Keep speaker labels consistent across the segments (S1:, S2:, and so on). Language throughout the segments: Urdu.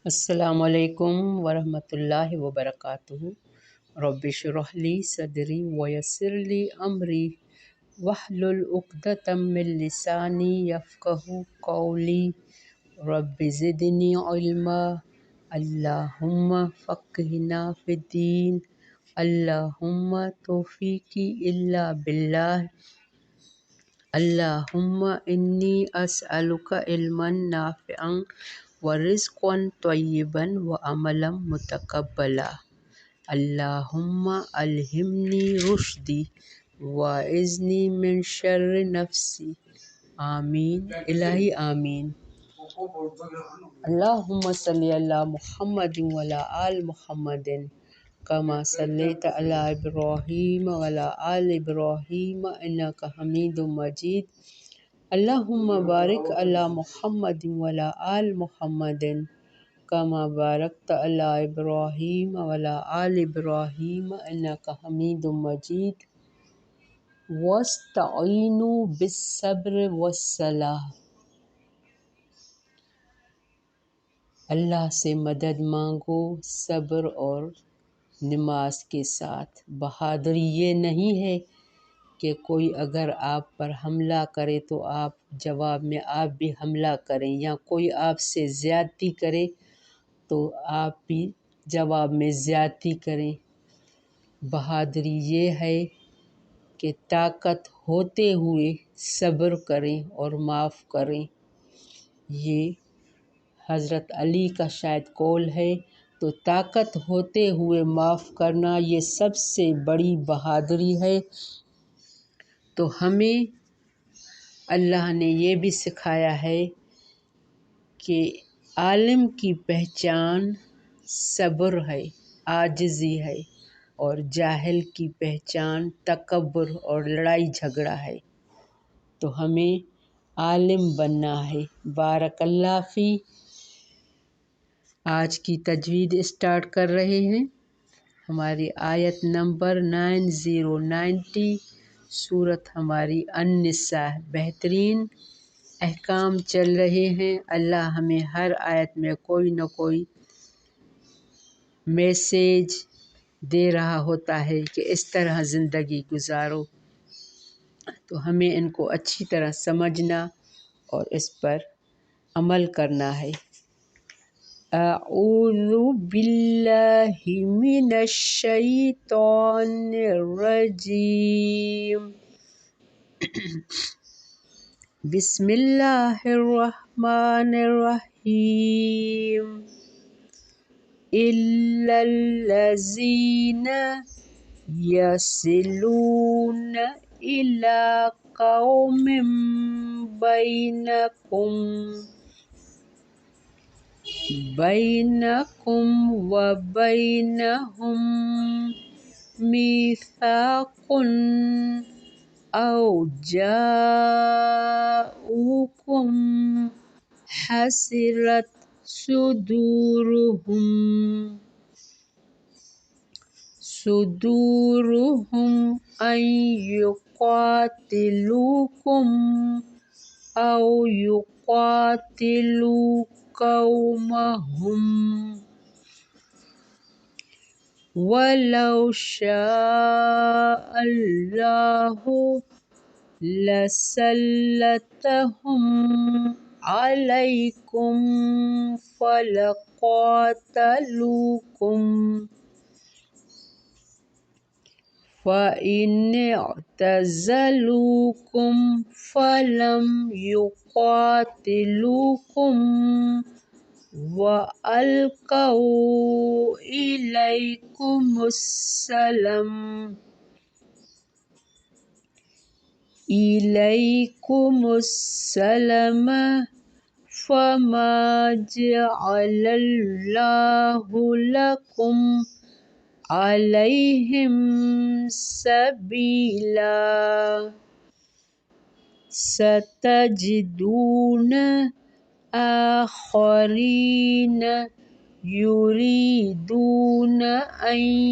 S1: السلام علیکم ورحمۃ اللہ وبرکاتہ۔ رب اشرح لی صدری ویسر لی امری واحلل عقدۃ من لسانی یفقہوا قولی۔ رب زدنی علما، اللہم فقہنا فی الدین، اللہم توفیقی الا باللہ، اللہم انی اسألک علما نافعا ورزقا طیبا وعملا متقبلا۔ اللہم الہمنی رشدی واعذنی من شر نفسی۔ آمین الہی آمین۔ اللہم صلی علی محمد وعلی آل محمد کما صلیت علی ابراہیم وعلی آل ابراہیم انک حمید مجید۔ اللہم بارک علی محمد وعلی آل محمد کما بارکت علی ابراہیم وعلی آل ابراہیم انک حمید مجید۔ واستعینوا بالصبر والصلاۃ، اللہ سے مدد مانگو صبر اور نماز کے ساتھ۔ بہادری یہ نہیں ہے کہ کوئی اگر آپ پر حملہ کرے تو آپ جواب میں آپ بھی حملہ کریں، یا کوئی آپ سے زیادتی کرے تو آپ بھی جواب میں زیادتی کریں۔ بہادری یہ ہے کہ طاقت ہوتے ہوئے صبر کریں اور معاف کریں۔ یہ حضرت علی کا شاید قول ہے۔ تو طاقت ہوتے ہوئے معاف کرنا یہ سب سے بڑی بہادری ہے۔ تو ہمیں اللہ نے یہ بھی سکھایا ہے کہ عالم کی پہچان صبر ہے، عاجزی ہے، اور جاہل کی پہچان تکبر اور لڑائی جھگڑا ہے۔ تو ہمیں عالم بننا ہے۔ بارک اللہ فی۔ آج کی تجوید اسٹارٹ کر رہے ہیں۔ ہماری آیت نمبر 9090، سورت ہماری النساء۔ بہترین احکام چل رہے ہیں۔ اللہ ہمیں ہر آیت میں کوئی نہ کوئی میسیج دے رہا ہوتا ہے کہ اس طرح زندگی گزارو۔ تو ہمیں ان کو اچھی طرح سمجھنا اور اس پر عمل کرنا ہے۔ اعوذ باللہ من الشیطان الرجیم، بسم اللہ الرحمن الرحیم۔ الا الذین یصلون الی قوم بینکم وبینہم میثاق او جاءوکم حسرت صدورہم ان یقاتلوکم او یقاتلوا قومہم ولو شاء اللہ لسلطہم علیکم فلقاتلوکم فإن اعتزلوکم فلم یقاتلوکم وألقوا إليكم السلم فما جعل الله لكم عليهم سبيلا ستجدون آخرین یریدون ان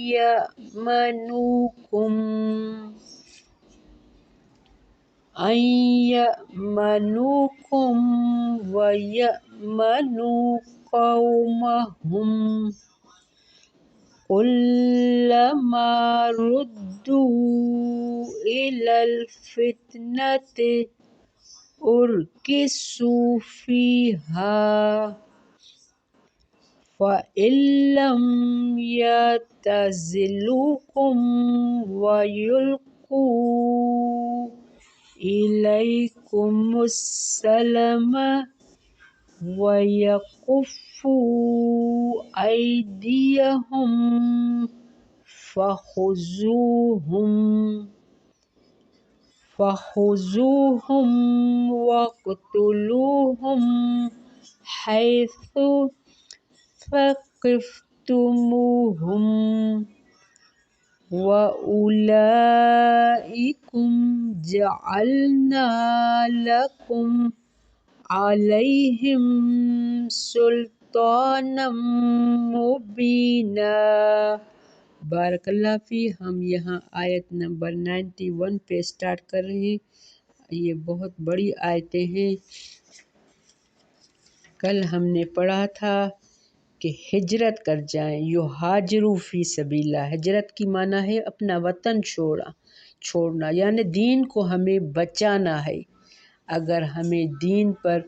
S1: یأمنوکم ویأمنوا قومهم كلما ردوا إلى الفتنة أركسوا فيها فإن لم يعتزلوكم ويلقوا إليكم السلام ويكفوا أيديهم فخذوهم واقتلوهم حيث ثقفتموهم وأولئكم جعلنا لكم عليهم سلطانا مبینا۔ بارک اللہ فی۔ ہم یہاں آیت نمبر 91 پہ سٹارٹ کر رہے ہیں۔ یہ بہت بڑی آیتیں ہیں۔ کل ہم نے پڑھا تھا کہ ہجرت کر جائیں، یہاجروا فی سبیل اللہ۔ ہجرت کی معنی ہے اپنا وطن چھوڑنا، یعنی دین کو ہمیں بچانا ہے۔ اگر ہمیں دین پر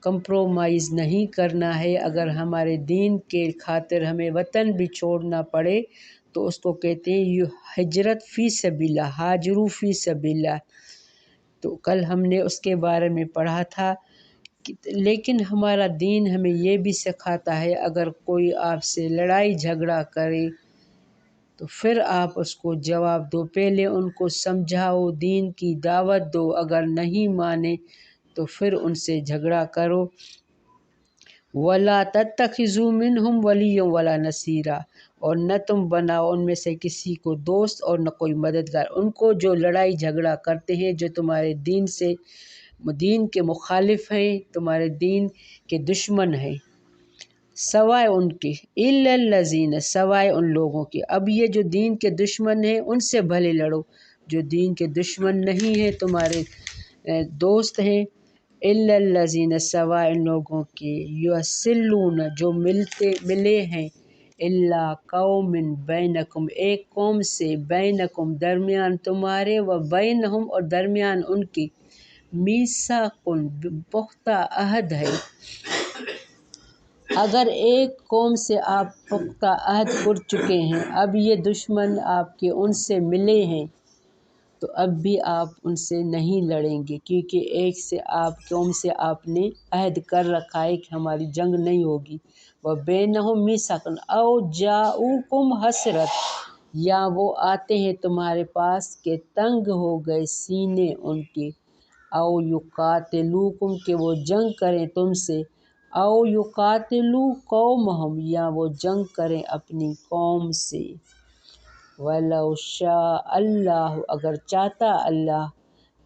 S1: کمپرومائز نہیں کرنا ہے، اگر ہمارے دین کے خاطر ہمیں وطن بھی چھوڑنا پڑے تو اس کو کہتے ہیں ہجرت فی سبیل اللہ، ہاجروا فی سبیل اللہ۔ تو کل ہم نے اس کے بارے میں پڑھا تھا، لیکن ہمارا دین ہمیں یہ بھی سکھاتا ہے اگر کوئی آپ سے لڑائی جھگڑا کرے تو پھر آپ اس کو جواب دو، پہلے ان کو سمجھاؤ، دین کی دعوت دو، اگر نہیں مانے تو پھر ان سے جھگڑا کرو۔ وَلَا تَتَّخِذُوا مِنْهُمْ وَلِيًّا وَلَا نَصِيرًا، اور نہ تم بناؤ ان میں سے کسی کو دوست اور نہ کوئی مددگار، ان کو جو لڑائی جھگڑا کرتے ہیں، جو تمہارے دین کے مخالف ہیں، تمہارے دین کے دشمن ہیں، سوائے ان کے، إِلَّا الَّذِينَ، سوائے ان لوگوں کے۔ اب یہ جو دین کے دشمن ہیں ان سے بھلے لڑو، جو دین کے دشمن نہیں ہیں، تمہارے دوست ہیں، إِلَّا الَّذِينَ، سوائے ان لوگوں کے، يُصِلُّونَ، جو ملے ہیں، إِلَّا قَوْمٍ بَيْنَكُمْ، ایک قوم سے، بینکم درمیان تمہارے، وبینہم اور درمیان ان کے، میثاق پختہ عہد ہے۔ اگر ایک قوم سے آپ پختہ عہد کر چکے ہیں، اب یہ دشمن آپ کے ان سے ملے ہیں تو اب بھی آپ ان سے نہیں لڑیں گے، کیونکہ ایک قوم سے آپ نے عہد کر رکھا ہے کہ ہماری جنگ نہیں ہوگی۔ وَبَيْنَهُمْ مِيثَاقٌ أَوْ جَاءُوكُمْ حَسْرَةً، یا وہ آتے ہیں تمہارے پاس کہ تنگ ہو گئے سینے ان کے، أَوْ يُقَاتِلُوكُمْ، کہ وہ جنگ کریں تم سے، أَوْ يُقَاتِلُوا قَوْمَهُمْ، یا وہ جنگ کریں اپنی قوم سے۔ وَلَوْ شَاءَ اللَّهُ، اگر چاہتا اللہ،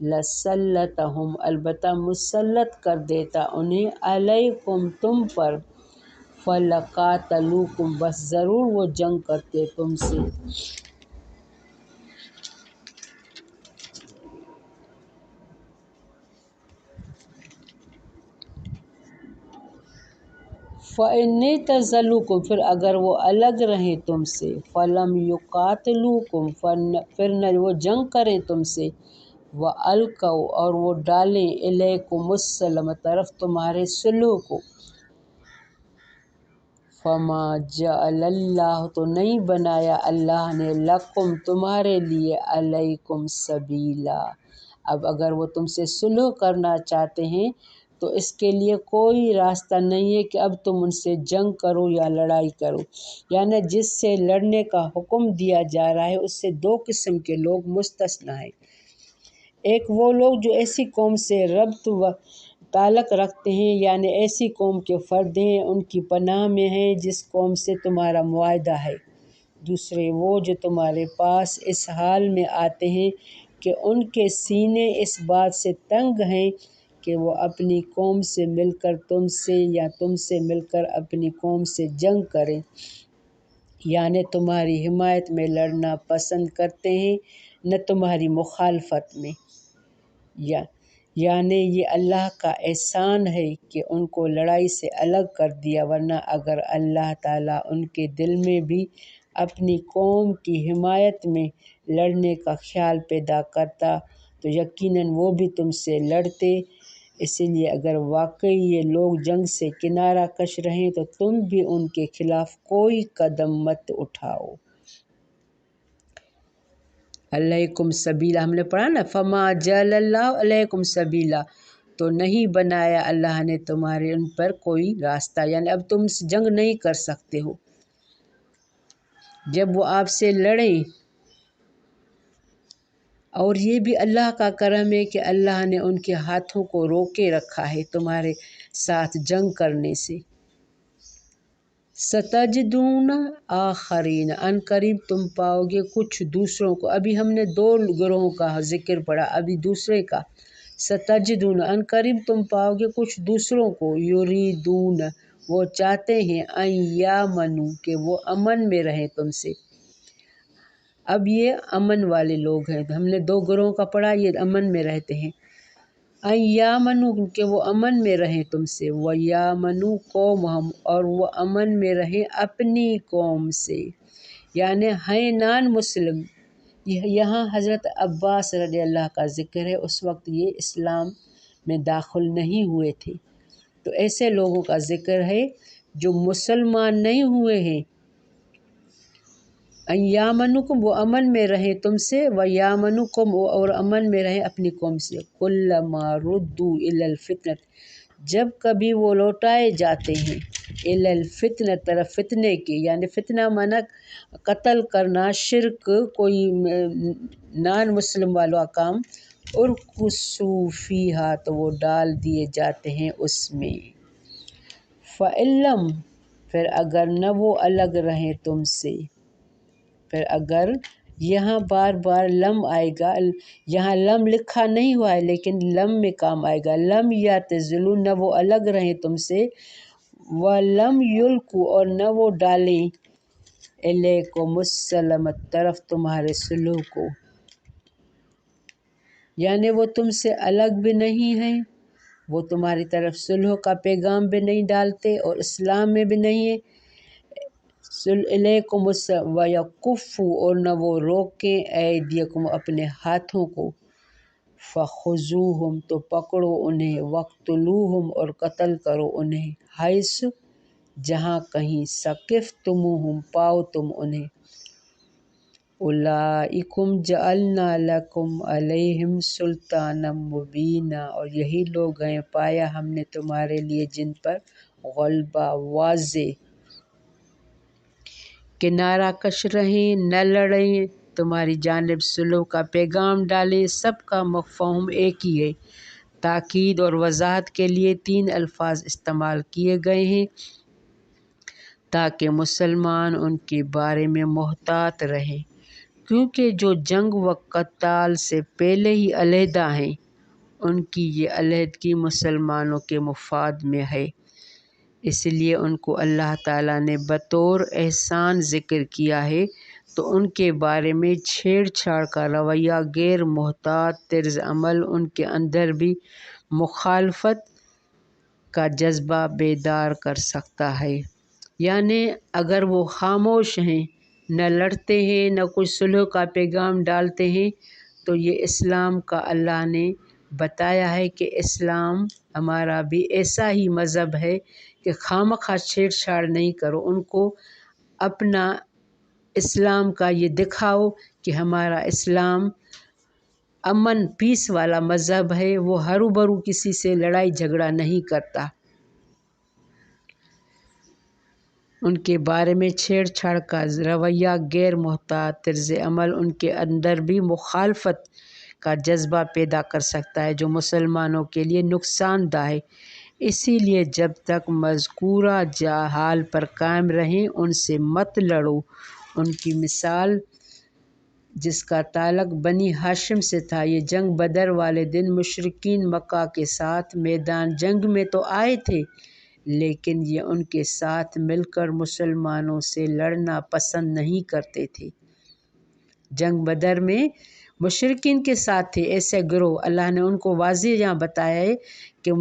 S1: لَسَلَّطَهُمْ، البتہ مسلط کر دیتا انہیں، عَلَيْكُمْ، تم پر، فَلَقَاتَلُوكُمْ، بس ضرور وہ جنگ کرتے تم سے۔ فَإِنِ اعْتَزَلُوكُمْ، پھر اگر وہ الگ رہیں تم سے، فَلَمْ يُقَاتِلُوكُمْ، پھر نہ وہ جنگ کریں تم سے، وَأَلْقَوْا، اور وہ ڈالیں، إِلَيْكُمُ السَّلَامَ، طرف تمہارے صلح کو، فَمَا جَعَلَ اللَّهُ، تو نہیں بنایا اللہ نے، لَكُمْ، تمہارے لیے، عَلَيْكُمْ سَبِيلًا، اب اگر وہ تم سے صلح کرنا چاہتے ہیں تو اس کے لیے کوئی راستہ نہیں ہے کہ اب تم ان سے جنگ کرو یا لڑائی کرو، یعنی جس سے لڑنے کا حکم دیا جا رہا ہے اس سے دو قسم کے لوگ مستثنیٰ ہیں۔ ایک وہ لوگ جو ایسی قوم سے ربط و تعلق رکھتے ہیں، یعنی ایسی قوم کے فرد ہیں، ان کی پناہ میں ہیں جس قوم سے تمہارا معاہدہ ہے۔ دوسرے وہ جو تمہارے پاس اس حال میں آتے ہیں کہ ان کے سینے اس بات سے تنگ ہیں کہ وہ اپنی قوم سے مل کر تم سے یا تم سے مل کر اپنی قوم سے جنگ کریں، یعنی تمہاری حمایت میں لڑنا پسند کرتے ہیں، نہ تمہاری مخالفت میں، یعنی یہ اللہ کا احسان ہے کہ ان کو لڑائی سے الگ کر دیا، ورنہ اگر اللہ تعالیٰ ان کے دل میں بھی اپنی قوم کی حمایت میں لڑنے کا خیال پیدا کرتا تو یقیناً وہ بھی تم سے لڑتے۔ اسی لیے اگر واقعی یہ لوگ جنگ سے کنارہ کش رہیں تو تم بھی ان کے خلاف کوئی قدم مت اٹھاؤ۔ علیکم سبیلا، ہم نے پڑھا نا، فما جعل اللہ علیکم سبیلا، تو نہیں بنایا اللہ نے تمہارے ان پر کوئی راستہ، یعنی اب تم جنگ نہیں کر سکتے ہو جب وہ آپ سے لڑیں۔ اور یہ بھی اللہ کا کرم ہے کہ اللہ نے ان کے ہاتھوں کو روکے رکھا ہے تمہارے ساتھ جنگ کرنے سے۔ ستجدون آخرین، ان قریب تم پاؤ گے کچھ دوسروں کو، ابھی ہم نے 2 گروہوں کا ذکر پڑھا، ابھی دوسرے کا۔ ستجدون، ان قریب تم پاؤ گے کچھ دوسروں کو، یریدون، وہ چاہتے ہیں، ان یامنوا، کہ وہ امن میں رہیں تم سے۔ اب یہ امن والے لوگ ہیں، ہم نے 2 گروہوں کا پڑھا، یہ امن میں رہتے ہیں۔ ان یامنوا، کہ وہ امن میں رہیں تم سے، ویامنوا قومہم، اور وہ امن میں رہیں اپنی قوم سے، یعنی ہیں نان مسلم۔ یہاں حضرت عباس رضی اللہ کا ذکر ہے، اس وقت یہ اسلام میں داخل نہیں ہوئے تھے، تو ایسے لوگوں کا ذکر ہے جو مسلمان نہیں ہوئے ہیں۔ ان یامنکم، وہ امن میں رہیں تم سے، ویامنکم، اور امن میں رہیں اپنی قوم سے۔ کلما ردوا الی الفتنۃ، جب کبھی وہ لوٹائے جاتے ہیں، الی الفتنۃ، طرف فتنے کے، یعنی فتنہ مانا قتل کرنا، شرک، کوئی نان مسلم والا کام، ارکسوا فیہا، تو وہ ڈال دیے جاتے ہیں اس میں۔ فإن لم، پھر اگر نہ وہ الگ رہیں تم سے، پھر اگر، یہاں بار بار لم آئے گا، یہاں لم لکھا نہیں ہوا ہے لیکن لم میں کام آئے گا۔ لم یعتزلوا، نہ وہ الگ رہیں تم سے، ولم یلقوا، اور نہ وہ ڈالیں، الیکم السلم، طرف تمہارے صلح کو، یعنی وہ تم سے الگ بھی نہیں ہیں، وہ تمہاری طرف صلح کا پیغام بھی نہیں ڈالتے اور اسلام میں بھی نہیں ہے۔ الیکم السلام، ویکفوا، اور نہ وہ روکیں، ایدیکم، اپنے ہاتھوں کو، فخذوہم، تو پکڑو انہیں، وقتلوہم، اور قتل کرو انہیں، حیث، جہاں کہیں، ثقفتموہم، پاؤ تم انہیں۔ اولئکم جعلنا لکم علیہم سلطانا مبینا، اور یہی لوگ ہیں پایا ہم نے تمہارے لیے جن پر غلبہ واضح۔ کنارہ کش رہیں، نہ لڑیں، تمہاری جانب صلح کا پیغام ڈالیں، سب کا مفہوم ایک ہی ہے۔ تاکید اور وضاحت کے لیے 3 الفاظ استعمال کیے گئے ہیں تاکہ مسلمان ان کے بارے میں محتاط رہیں، کیونکہ جو جنگ و قتال سے پہلے ہی علیحدہ ہیں، ان کی یہ علیحدگی مسلمانوں کے مفاد میں ہے، اس لیے ان کو اللہ تعالیٰ نے بطور احسان ذکر کیا ہے، تو ان کے بارے میں چھیڑ چھاڑ کا رویہ، غیر محتاط طرز عمل ان کے اندر بھی مخالفت کا جذبہ بیدار کر سکتا ہے۔ یعنی اگر وہ خاموش ہیں، نہ لڑتے ہیں، نہ کوئی صلح کا پیغام ڈالتے ہیں، تو یہ اسلام کا اللہ نے بتایا ہے کہ اسلام ہمارا بھی ایسا ہی مذہب ہے کہ خواہ چھیڑ چھاڑ نہیں کرو، ان کو اپنا اسلام کا یہ دکھاؤ کہ ہمارا اسلام امن پیس والا مذہب ہے، وہ ہرو بھرو کسی سے لڑائی جھگڑا نہیں کرتا۔ ان کے بارے میں چھیڑ چھاڑ کا رویہ، غیر محتاط طرز عمل ان کے اندر بھی مخالفت کا جذبہ پیدا کر سکتا ہے، جو مسلمانوں کے لیے نقصان دہ ہے۔ اسی لیے جب تک مذکورہ حال پر قائم رہیں، ان سے مت لڑو۔ ان کی مثال، جس کا تعلق بنی ہاشم سے تھا، یہ جنگ بدر والے دن مشرکین مکہ کے ساتھ میدان جنگ میں تو آئے تھے، لیکن یہ ان کے ساتھ مل کر مسلمانوں سے لڑنا پسند نہیں کرتے تھے۔ جنگ بدر میں مشرکین کے ساتھ تھے ایسے گروہ، اللہ نے ان کو واضح یہاں بتایا ہے کہ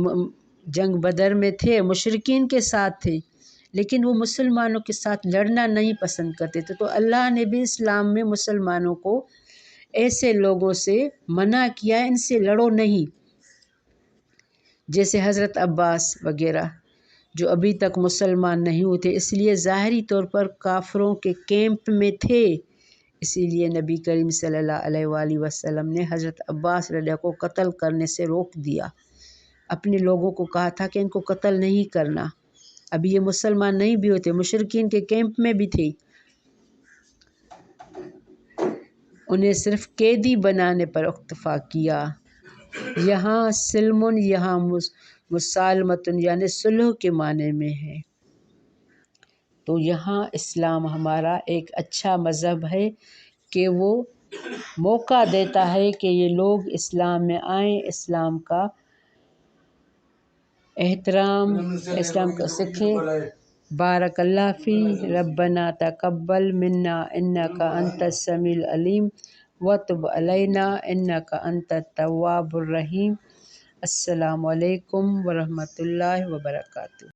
S1: جنگ بدر میں تھے، مشرکین کے ساتھ تھے، لیکن وہ مسلمانوں کے ساتھ لڑنا نہیں پسند کرتے تھے۔ تو اللہ نے بھی اسلام میں مسلمانوں کو ایسے لوگوں سے منع کیا، ان سے لڑو نہیں، جیسے حضرت عباس وغیرہ جو ابھی تک مسلمان نہیں ہوتے، اس لیے ظاہری طور پر کافروں کے کیمپ میں تھے، اسی لیے نبی کریم صلی اللہ علیہ وآلہ وسلم نے حضرت عباس رضی اللہ کو قتل کرنے سے روک دیا، اپنے لوگوں کو کہا تھا کہ ان کو قتل نہیں کرنا، ابھی یہ مسلمان نہیں بھی ہوتے، مشرکین کے کیمپ میں بھی تھے، انہیں صرف قیدی بنانے پر اکتفا کیا۔ یہاں سلمن یہاں مسالمتن یعنی صلح کے معنی میں ہے۔ تو یہاں اسلام ہمارا ایک اچھا مذہب ہے کہ وہ موقع دیتا ہے کہ یہ لوگ اسلام میں آئیں، اسلام کا احترام، اسلام کو سیکھیں۔ بارک اللہ فی ربنا تقبل منا انک انت السمیع العلیم وتب علینا انک انت التواب الرحیم۔ السلام علیکم ورحمۃ اللہ وبرکاتہ۔